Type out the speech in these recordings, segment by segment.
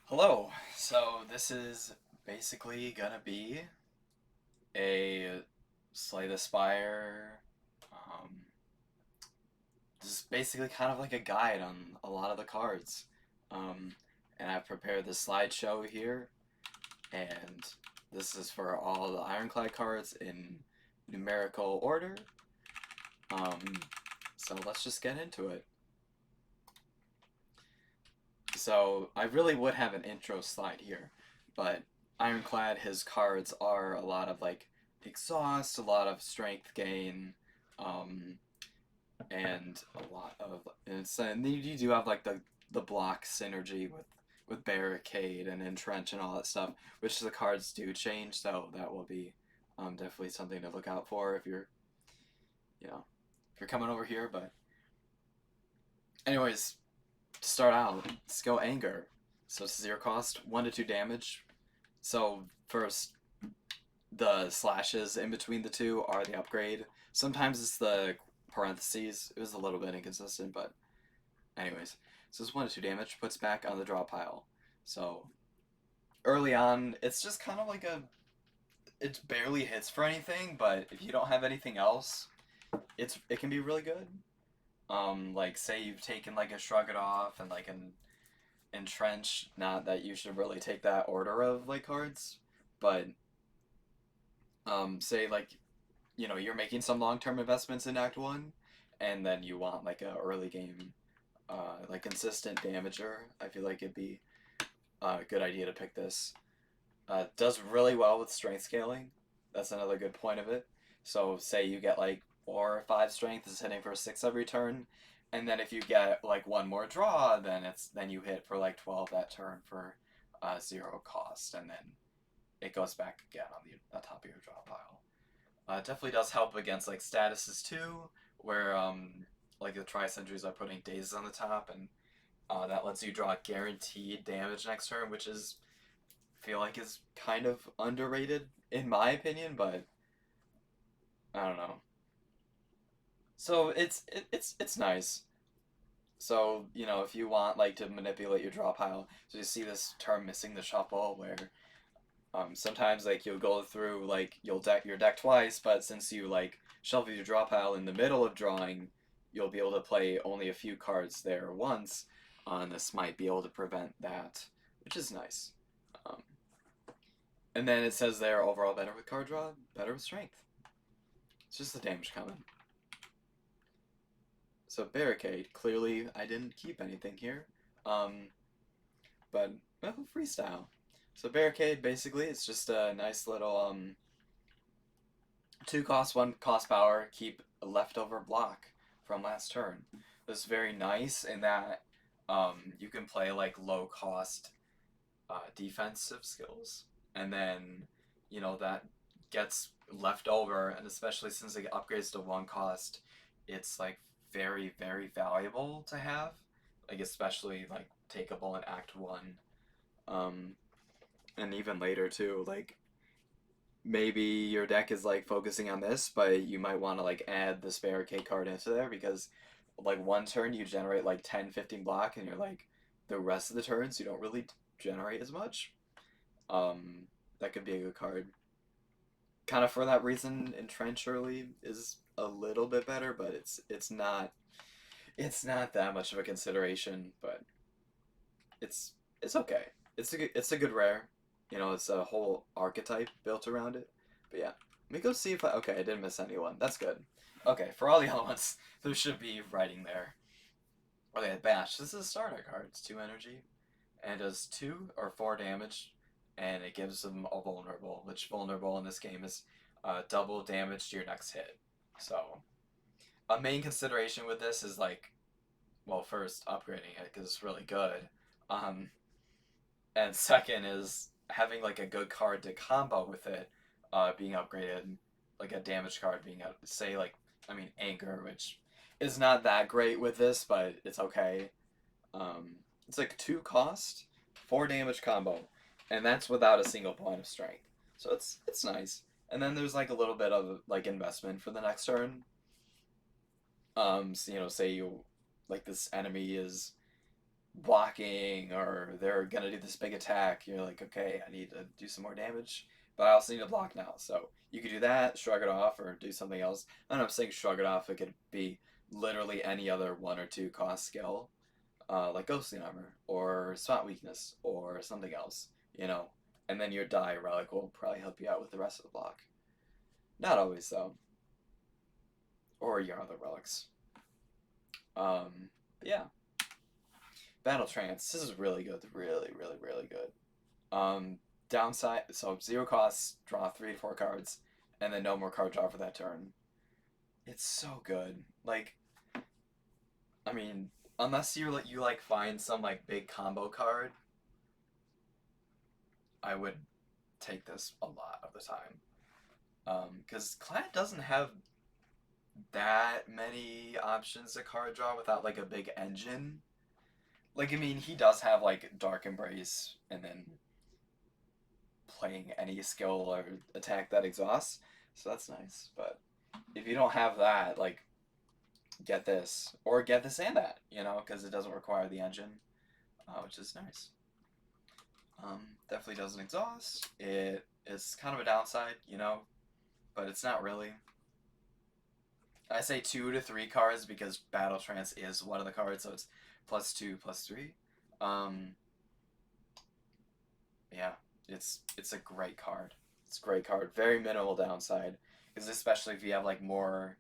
Hello. So this is basically gonna be a Slay the Spire. Um, this is basically kind of like a guide on a lot of the cards. Um, and I've prepared the slideshow here, and this is for all the Ironclad cards in numerical order. Um, so let's just get into it. So I really would have an intro slide here, but Ironclad, his cards are a lot of like exhaust, a lot of strength gain, um, and a lot of and you do have like the block synergy with barricade and entrench and all that stuff, which the cards do change. So that will be definitely something to look out for if you're you know if you're coming over here. But anyways, to start out, let's go anger. So it's 0 cost, 1 to 2 damage. So first, the slashes in between the two are the upgrade. Sometimes it's the parentheses. It was a little bit inconsistent, but anyways. So it's 1 to 2 damage, puts back on the draw pile. So early on, it's just kind of like it barely hits for anything, but if you don't have anything else, it can be really good. Like say you've taken like a shrug it off and like an entrench. Not that you should really take that order of like cards, but say like you're making some long term investments in Act One, and then you want like a early game, like consistent damager. I feel like it'd be a good idea to pick this. Does really well with strength scaling. That's another good point of it. So say you get like 4 or 5 strength is hitting for 6 every turn, and then if you get like one more draw, then you hit for like 12 that turn for 0 cost, and then it goes back again on the top of your draw pile. It definitely does help against like statuses too, where like the tri-centuries are putting dazes on the top, and that lets you draw guaranteed damage next turn, which is feel like is kind of underrated in my opinion, but I don't know. So it's nice. So if you want like to manipulate your draw pile, so you see this term missing the shuffle where sometimes like you'll go through like you'll deck your deck twice, but since you like shuffle your draw pile in the middle of drawing, you'll be able to play only a few cards there once. And this might be able to prevent that, which is nice. Um, and then it says there overall better with card draw, better with strength. It's just the damage comment. So barricade. Clearly, I didn't keep anything here, um, but well, freestyle. So barricade basically it's just a nice little 2 cost, 1 cost power, keep a leftover block from last turn. This is very nice in that you can play like low cost defensive skills, and then that gets left over, and especially since it upgrades to 1 cost, it's like very very valuable to have, like especially like takeable in Act One, um, and even later too. Like maybe your deck is like focusing on this, but you might want to like add the spare K card into there because like one turn you generate like 10, 15 block, and you're like the rest of the turns you don't really generate as much. Um, that could be a good card. Kind of for that reason, Entrench early is a little bit better, but it's not that much of a consideration, but it's it's okay. It's a good rare. It's a whole archetype built around it. But yeah, let me go see if okay, I didn't miss anyone. That's good. Okay, for all the elements, there should be writing there. Okay, Bash. This is a starter card. It's 2 energy, and it does 2 or 4 damage, and it gives them a vulnerable, which vulnerable in this game is double damage to your next hit. So a main consideration with this is like, well, first upgrading it because it's really good. Um, and second is having like a good card to combo with it, being upgraded, like a damage card being out. Say like, I mean, Anger, which is not that great with this, but it's okay. Um, it's like 2 cost, 4 damage combo, and that's without a single point of strength. So it's nice. And then there's like a little bit of like investment for the next turn. So, say you like this enemy is blocking or they're gonna do this big attack. You're like, okay, I need to do some more damage, but I also need to block now. So you could do that, shrug it off, or do something else. And I'm saying shrug it off. It could be literally any other 1 or 2 cost skill, like ghostly armor or spot weakness or something else. You know, and then your die relic will probably help you out with the rest of the block. Not always though, or your other relics. Yeah, battle trance. This is really good. Really, really, really good. Um, Downside, so 0 costs, draw 3 to 4 cards, and then no more card draw for that turn. It's so good. Like, I mean, unless you like find some like big combo card, I would take this a lot of the time. Because Clad doesn't have that many options to card draw without like a big engine. Like, I mean, he does have like Dark Embrace and then playing any skill or attack that exhausts, so that's nice. But if you don't have that, like, get this or get this and that, because it doesn't require the engine, which is nice. Definitely doesn't exhaust. It is kind of a downside, but it's not really. I say 2 to 3 cards because Battle Trance is one of the cards, so it's +2/+3. Um, yeah, it's a great card. It's a great card. Very minimal downside, because especially if you have like more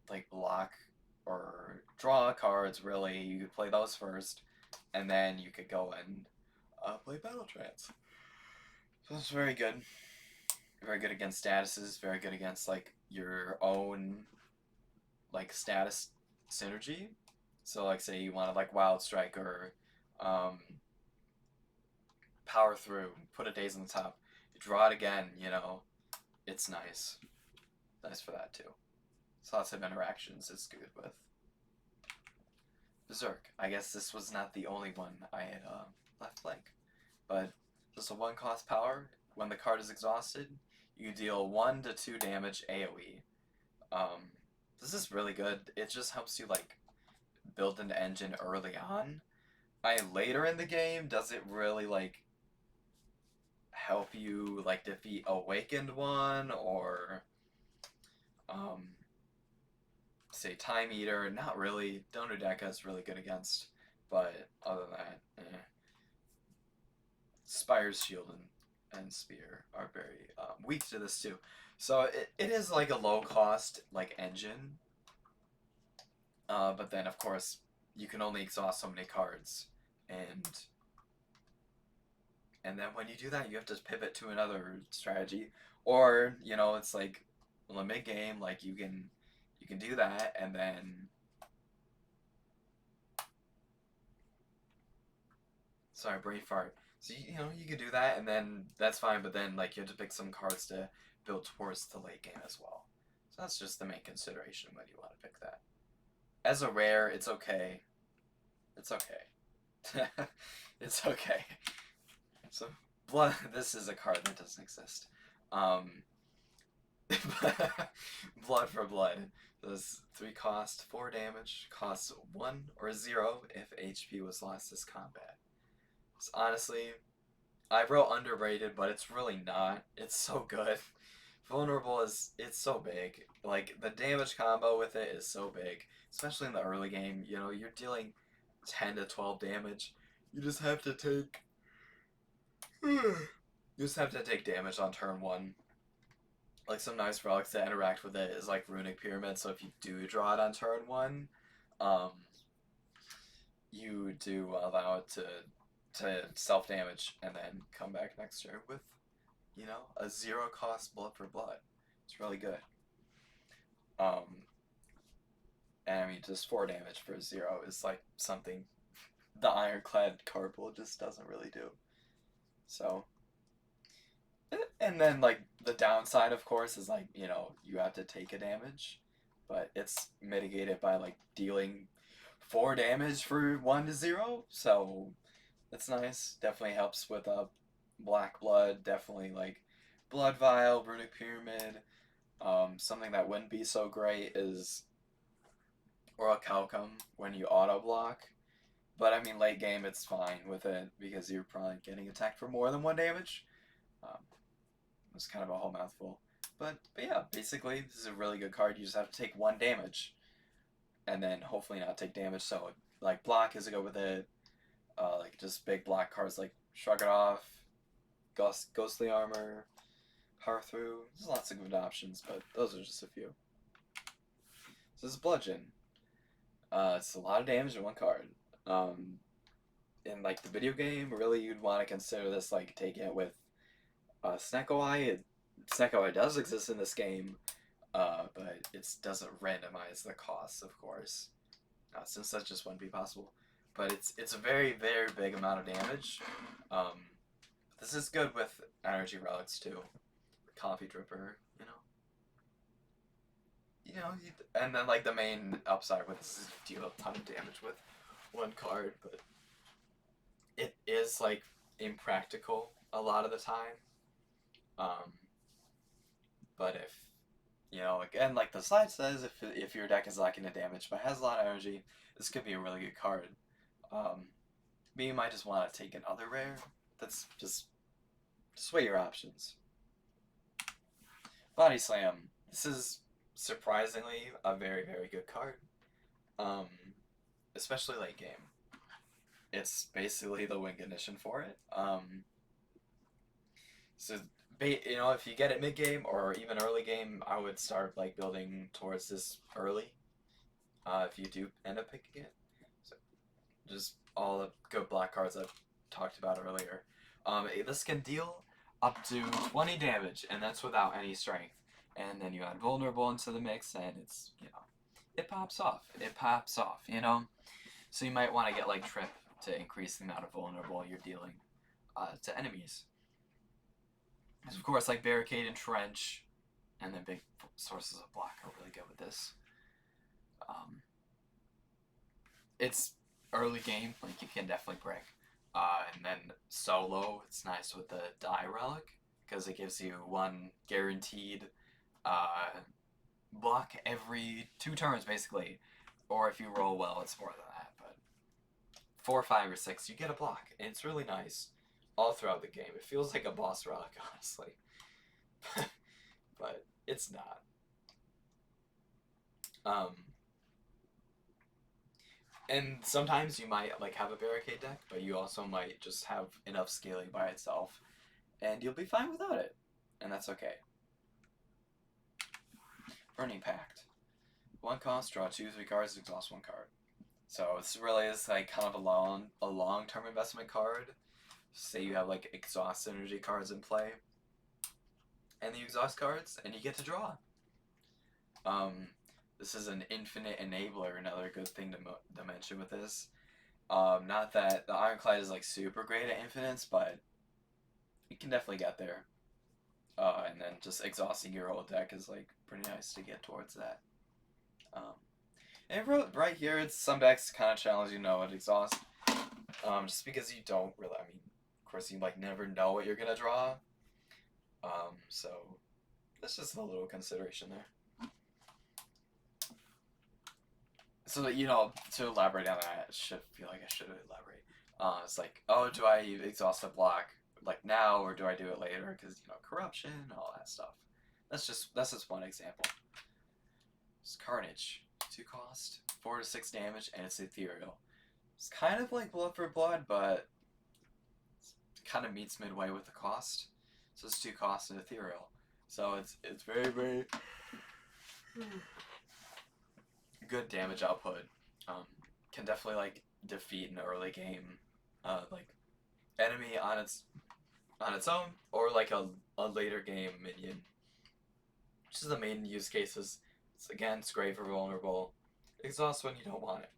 like block or draw cards, really, you could play those first, and then you could go and play Battle Trance. So it's very good. Very good against statuses. Very good against like your own like status synergy. So like say you wanted like Wild Strike or um, Power Through, put a Daze on the top, you draw it again. It's nice. Nice for that too. So lots of interactions it's good with. Berserk. I guess this was not the only one I had left blank. But just a 1 cost power. When the card is exhausted, you deal 1 to 2 damage AoE. This is really good. It just helps you like build an engine early on. Later in the game, does it really like help you like defeat Awakened one or say Time Eater? Not really. Donodeka is really good against, but other than that, Spire's Shield and Spear are very weak to this too. So it is like a low cost like engine, but then of course you can only exhaust so many cards, and then when you do that you have to pivot to another strategy, or it's like limit game, like you can do that and then sorry, brain fart. So you could do that and then that's fine, but then like you have to pick some cards to build towards the late game as well. So that's just the main consideration when you want to pick that. As a rare, it's okay. It's okay. It's okay. So blood. This is a card that doesn't exist. Um, blood for blood. Does 3 cost, 4 damage. Costs 1 or 0 if HP was lost this combat. So honestly, I wrote underrated, but it's really not. It's so good. Vulnerable it's so big. Like the damage combo with it is so big, especially in the early game. You're dealing 10 to 12 damage. You just have to take you just have to take damage on turn 1. Like some nice relics that interact with it is like Runic Pyramid, so if you do draw it on turn 1, um, you do allow it to self damage and then come back next turn with, a 0 cost blood for blood. It's really good. And I mean just 4 damage for 0 is like something the Ironclad card pool just doesn't really do. So and then like the downside of course is like, you have to take a damage, but it's mitigated by like dealing 4 damage for 1 to 0. So it's nice. Definitely helps with Black Blood, definitely like Blood Vial, Runic Pyramid. Something that wouldn't be so great is Orichalcum when you auto block. But I mean, late game, it's fine with it because you're probably getting attacked for more than 1 damage. Um, it's kind of a whole mouthful. But yeah, basically, this is a really good card. You just have to take 1 damage, and then hopefully not take damage. So, like, block is to go with it. Like, just big block cards like Shrug It Off, Ghostly Armor, Power Through. There's lots of good options, but those are just a few. So this is Bludgeon. It's a lot of damage in one card. In like the video game, really you'd want to consider this like taking it with Snecko Eye. Snecko Eye does exist in this game, but it doesn't randomize the costs, of course, since that just wouldn't be possible. But it's a very very big amount of damage. This is good with energy relics too, Coffee Dripper, and then like the main upside with this is you deal a ton of damage with one card, but it is like impractical a lot of the time. But if again, like the slide says, if your deck is lacking in damage but has a lot of energy, this could be a really good card. But you might just want to take another rare. That's just weigh your options. Body Slam. This is surprisingly a very very good card. Especially late game. It's basically the win condition for it. So if you get it mid game or even early game, I would start like building towards this early. If you do end up picking it, so just all the good black cards I've talked about earlier. This can deal up to 20 damage, and that's without any strength. And then you add vulnerable into the mix, and it's it pops off. It pops off. So you might want to get like Trip to increase the amount of vulnerable you're dealing to enemies. Because of course, like Barricade and Trench, and then big sources of block are really good with this. It's early game, like you can definitely break. And then solo, it's nice with the Die Relic, because it gives you one guaranteed block every 2 turns, basically. Or if you roll well, it's more than that. But 4, 5, or 6, you get a block, and it's really nice all throughout the game. It feels like a boss relic, honestly. But it's not. And sometimes you might like have a barricade deck, but you also might just have enough scaling by itself, and you'll be fine without it, and that's okay. Burning Pact. 1 cost, draw 2, 3 cards, exhaust 1 card. So this really is like kind of a long-term investment card. Say you have like exhaust energy cards in play, and the exhaust cards, and you get to draw. This is an infinite enabler, another good thing to mention with this. Not that the Ironclad is like super great at infinites, but you can definitely get there. And then just exhausting your whole deck is like pretty nice to get towards that. And right here, it's some decks kind of challenge at exhaust. Just because you don't really, of course you like never know what you're gonna draw. So that's just a little consideration there. So that to elaborate on that, I feel like I should elaborate. It's like, oh, do I exhaust a block like now, or do I do it later? Because corruption, all that stuff. That's just one example. It's Carnage, 2 cost, 4 to 6 damage, and it's ethereal. It's kind of like Blood for Blood, but it kind of meets midway with the cost. So it's 2 cost and ethereal. So it's very very good damage output. Can definitely like defeat an early game like enemy on its own, or like a later game minion. Which is the main use cases. It's great for vulnerable. Exhaust when you don't want it.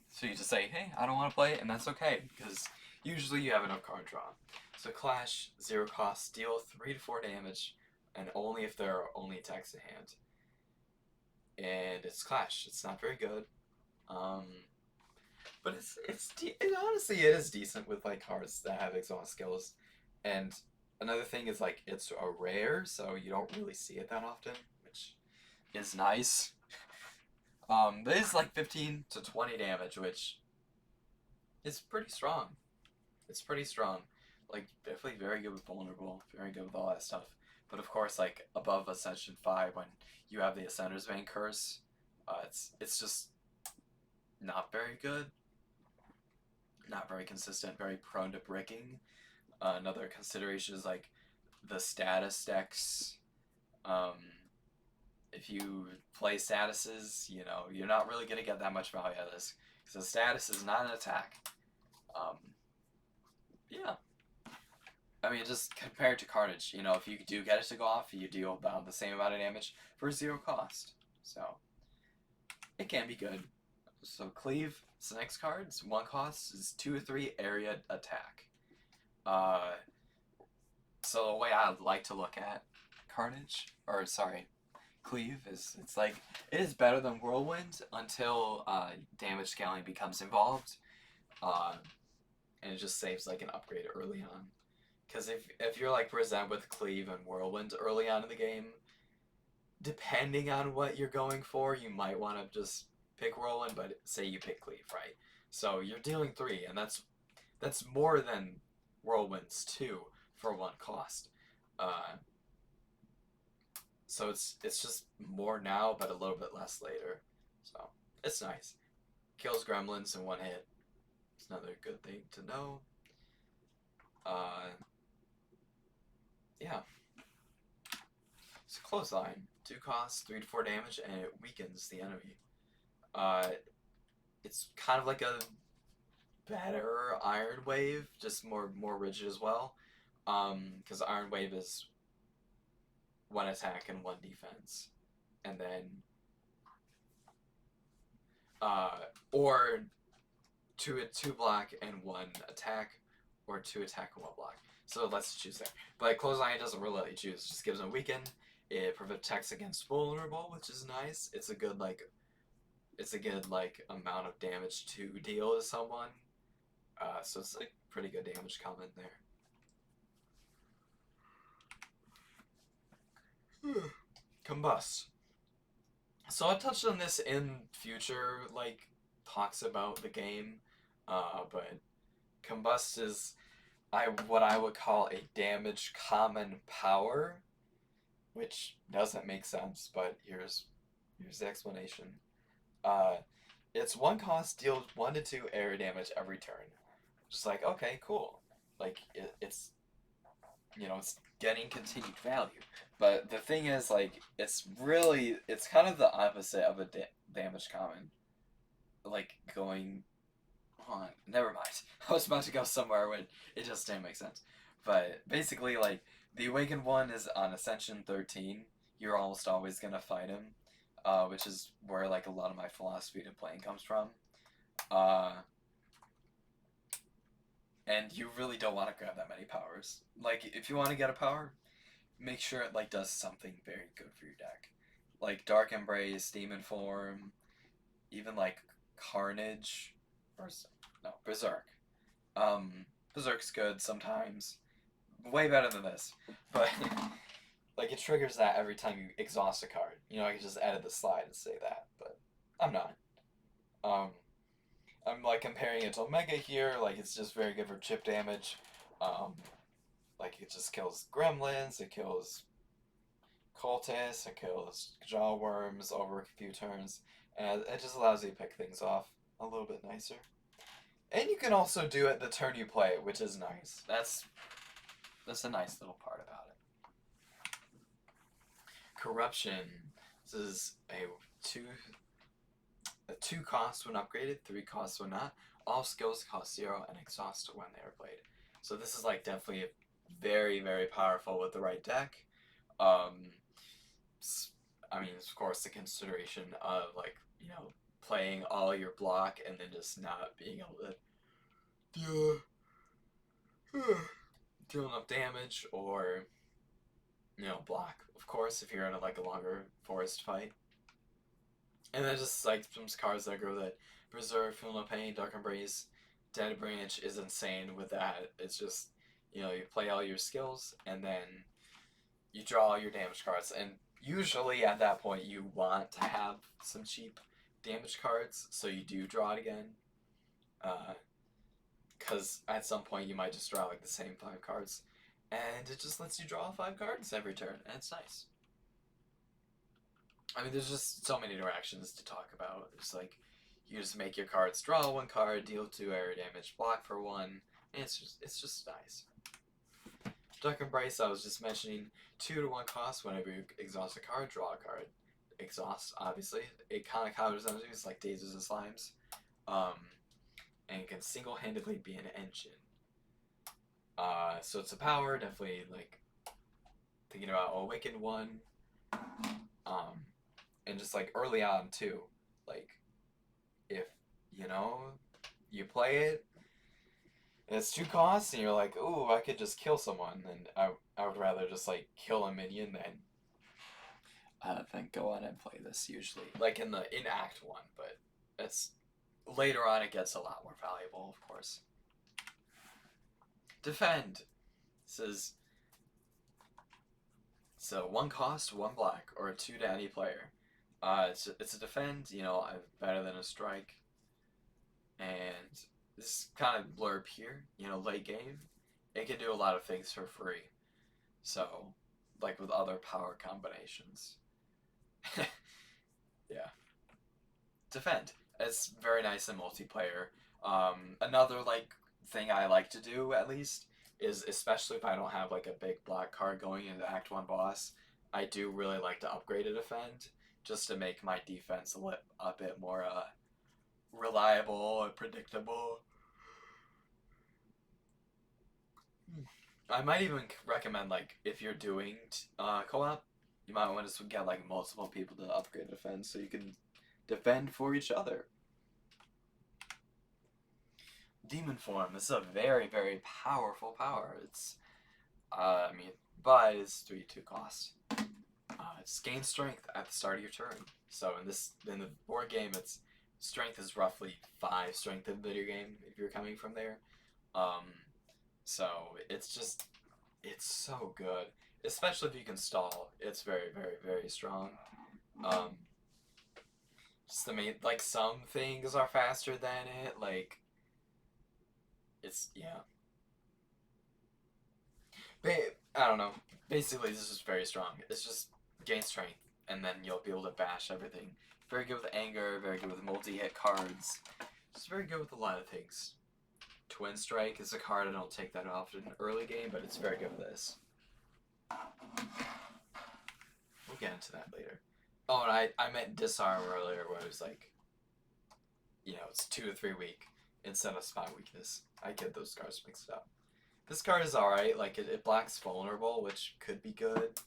So you just say, hey, I don't want to play it, and that's okay, because usually you have enough card draw. So Clash, 0 cost, deal 3 to 4 damage, and only if there are only attacks in hand. And it's Clash. It's not very good. But honestly it is decent with like cards that have exhaust skills. And another thing is like it's a rare, so you don't really see it that often, which is nice. But it's like 15 to 20 damage, which It's pretty strong. It's pretty strong. Like definitely very good with vulnerable, very good with all that stuff. But of course, like above Ascension 5, when you have the Ascender's Vein curse, it's just not very good, not very consistent, very prone to bricking. Another consideration is like the status decks. Um, if you play statuses, you're not really gonna get that much value out of this because the status is not an attack. Um, yeah, I mean, just compared to Carnage, if you do get it to go off, you deal about the same amount of damage for 0 cost. So, it can be good. So, Cleave, it's the next card. It's 1 cost. It's 2 or 3 area attack. Uh, so, the way I like to look at Carnage, or sorry, Cleave, it's like, it is better than Whirlwind until damage scaling becomes involved. Uh, and it just saves like an upgrade early on. Because if you're like present with Cleave and Whirlwind early on in the game, depending on what you're going for, you might want to just pick Whirlwind, but say you pick Cleave, right? So you're dealing 3, and that's more than Whirlwind's 2 for 1 cost. So it's just more now, but a little bit less later. So it's nice. Kills gremlins in 1 hit. It's another good thing to know. Yeah. It's a clothesline. 2 costs, 3 to 4 damage, and it weakens the enemy. It's kind of like a better Iron Wave, just more rigid as well. Because Iron Wave is 1 attack and 1 defense, and then or 2 block and 1 attack, or 2 attack and 1 block. So let's choose there. But clothesline doesn't really let you choose; it just gives them a weaken. It protects against vulnerable, which is nice. It's a good amount of damage to deal to someone. So it's like pretty good damage comment there. Combust. So I touched on this in future talks about the game, but Combust is what I would call a damage common power, which doesn't make sense, but here's the explanation. It's 1 cost, deals 1 to 2 area damage every turn. Just like, okay, cool. Like it's getting continued value. But the thing is, like, it's kind of the opposite of a damage common. Like going on. Never mind. I was about to go somewhere when it just didn't make sense. But basically, like, the Awakened one is on Ascension 13. You're almost always gonna fight him, which is where like a lot of my philosophy to playing comes from. And you really don't want to grab that many powers. Like, if you want to get a power, make sure it like does something very good for your deck, like Dark Embrace, Demon Form, even like Carnage, or no, Berserk. Berserk's good sometimes, way better than this, but like it triggers that every time you exhaust a card. I can just edit the slide and say that, but I'm not. I'm like comparing it to Omega here. Like it's just very good for chip damage. Like it just kills gremlins. It kills cultists. It kills jaw worms over a few turns, and it just allows you to pick things off a little bit nicer. And you can also do it the turn you play, which is nice. That's a nice little part about it. Corruption. This is a 2 cost when upgraded, 3 costs when not. All skills cost 0 and exhaust when they are played. So this is like definitely very, very powerful with the right deck. I mean, of course, the consideration of like playing all your block and then just not being able to deal enough damage or block. Of course, if you're in a longer forest fight. And then just like some cards that grow that Preserve, Feel No Pain, Dark Embrace, Dead Branch is insane with that. It's just you play all your skills and then you draw all your damage cards, and usually at that point you want to have some cheap damage cards, so you do draw it again. because at some point you might just draw like the same 5 cards, and it just lets you draw 5 cards every turn, and it's nice. I mean, there's just so many interactions to talk about. It's like you just make your cards draw 1 card, deal 2 area damage, block for 1. And it's just nice. Dark Embrace, I was just mentioning, 2 to 1 cost. Whenever you exhaust a card, draw a card. Exhaust, obviously. It kind of counters enemies like Dazers and Slimes. And can single-handedly be an engine. So it's a power, definitely like thinking about Awakened 1. And just like early on too. Like if you play it and it's 2 costs and you're like, ooh, I could just kill someone, and I would rather just like kill a minion than go on and play this usually. Like in Act 1, but it's later on it gets a lot more valuable, of course. Defend. Says so 1 cost, 1 black, or a 2 to any player. It's a defend, better than a strike. And this kind of blurb here, late game, it can do a lot of things for free. So, like with other power combinations. Yeah. Defend. It's very nice in multiplayer. Another thing I like to do, at least, is especially if I don't have like a big black card going into Act 1 boss, I do really like to upgrade a defend just to make my defense a bit more reliable and predictable. I might even recommend, like, if you're doing co-op, you might want to get like multiple people to upgrade defense so you can defend for each other. Demon form. This is a very, very powerful power. It's but it's 3/2 cost. It's gain strength at the start of your turn. So in the board game, its strength is roughly 5 strength in the video game if you're coming from there. So it's so good, especially if you can stall. It's very, very, very strong. Just some things are faster than it. Like I don't know. Basically, this is very strong. It's just gain strength, and then you'll be able to bash everything. Very good with anger, very good with multi-hit cards. Just very good with a lot of things. Twin Strike is a card I don't take that often in early game, but it's very good with this. We'll get into that later. Oh, and I meant Disarm earlier, where it was like, it's 2 to 3 weak instead of Spy Weakness. I get those cards mixed up. This card is alright, like it blocks vulnerable, which could be good,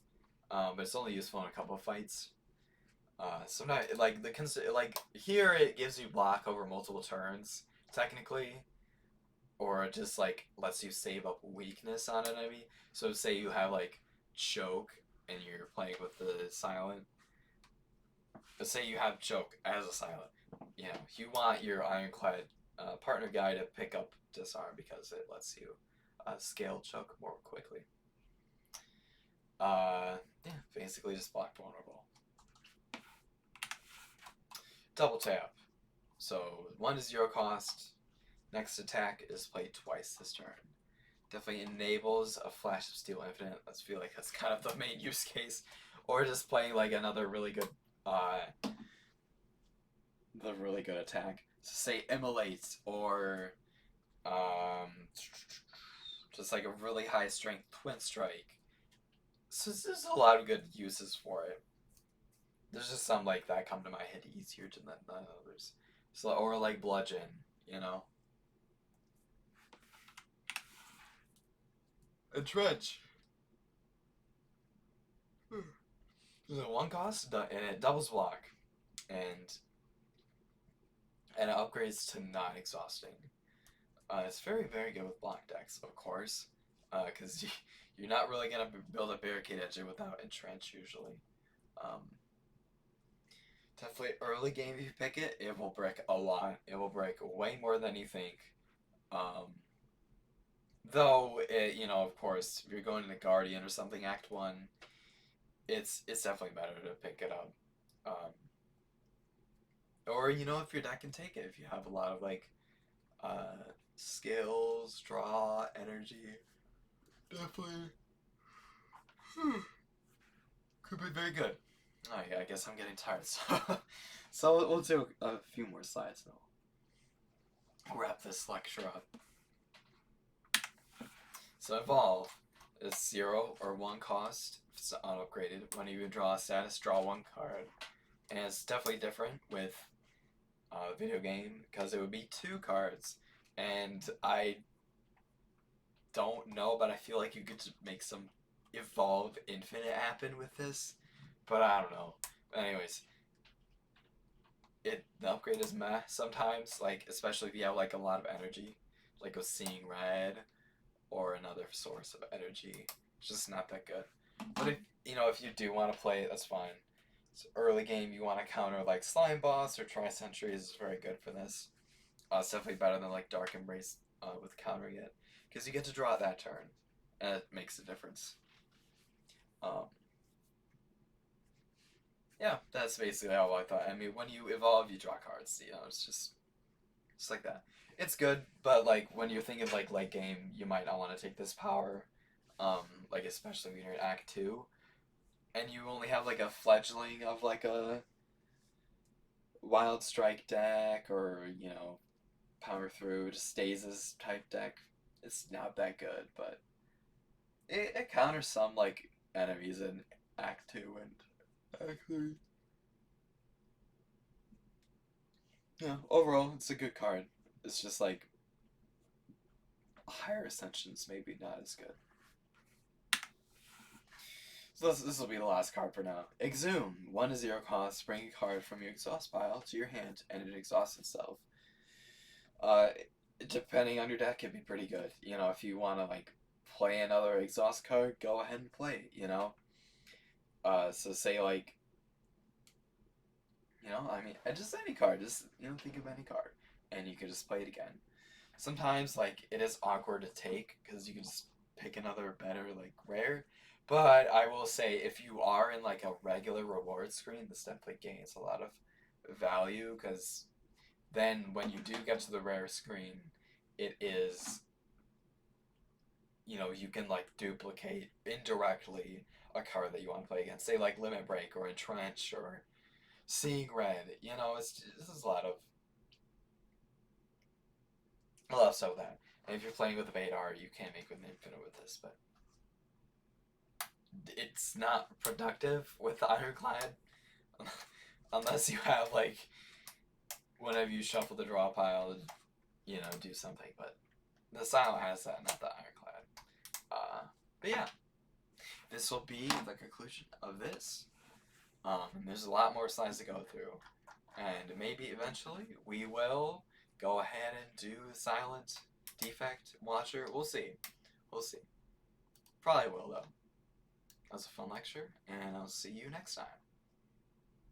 but it's only useful in a couple of fights. Sometimes, here it gives you block over multiple turns, technically, or it just lets you save up weakness on an enemy. So say you have choke and you're playing with the silent. But say you have choke as a silent. You want your Ironclad partner guy to pick up Disarm because it lets you scale choke more quickly. Basically just block vulnerable. Double tap. So 1 to 0 cost. Next attack is played twice this turn. Definitely enables a Flash of Steel Infinite. I feel like that's kind of the main use case. Or just playing another really good the really good attack. So say Immolate or just a really high strength Twin Strike. So there's a lot of good uses for it. There's just some that come to my head easier than others. So or Bludgeon, A Dredge. There's a 1 cost and it doubles block, and it upgrades to non-exhausting. It's very, very good with block decks, of course, because you're not really gonna build a barricade engine without entrench usually. Definitely early game if you pick it, it will break a lot. It will break way more than you think. Though of course, if you're going to the Guardian or something, Act 1, it's definitely better to pick it up. Or if your deck can take it, if you have a lot of Skills, draw, energy. Definitely. Could be very good. Oh, yeah, I guess I'm getting tired, so we'll do a few more slides and we'll wrap this lecture up. So evolve is 0 or 1 cost. It's auto-upgraded. When you draw a status, draw 1 card. And it's definitely different with a video game because it would be 2 cards. And I don't know, but I feel like you could make some evolve infinite happen with this. But I don't know. Anyways, the upgrade is meh sometimes, like especially if you have like a lot of energy, like with seeing red or another source of energy. It's just not that good. But if you do want to play it, that's fine. So early game you want to counter like slime boss or try sentries is very good for this. It's definitely better than like dark embrace with countering it because you get to draw it that turn, and it makes a difference. Yeah, that's basically all I thought. I mean, when you evolve, you draw cards. It's just like that. It's good, but like when you're thinking like late game, you might not want to take this power, like especially when you're in Act 2, and you only have like a fledgling of like a Wild Strike deck or Power Through, just stasis type deck. It's not that good, but it counters some like enemies in Act 2 and Act 3. Yeah, overall, it's a good card. It's just like higher ascensions maybe not as good. So this will be the last card for now. Exhume. 1/0 cost. Bring a card from your exhaust pile to your hand, and it exhausts itself. Uh, Depending on your deck, it'd be pretty good. If you want to like play another exhaust card, go ahead and play it. So say like, I mean, just any card. Just think of any card, and you can just play it again. Sometimes like it is awkward to take because you can just pick another better like rare. But I will say if you are in like a regular reward screen, this definitely gains a lot of value because then when you do get to the rare screen, it is you can like duplicate indirectly a card that you want to play against. Say like Limit Break or Entrench or Seeing Red. This is a lot of stuff with that. And if you're playing with a beta art, you can't make with an infinite with this, but it's not productive with the Ironclad unless you have like whenever you shuffle the draw pile, do something. But the Silent has that, not the Ironclad. But yeah, this will be the conclusion of this. There's a lot more slides to go through, and maybe eventually we will go ahead and do the Silent Defect Watcher. We'll see. Probably will though. That was a fun lecture, and I'll see you next time.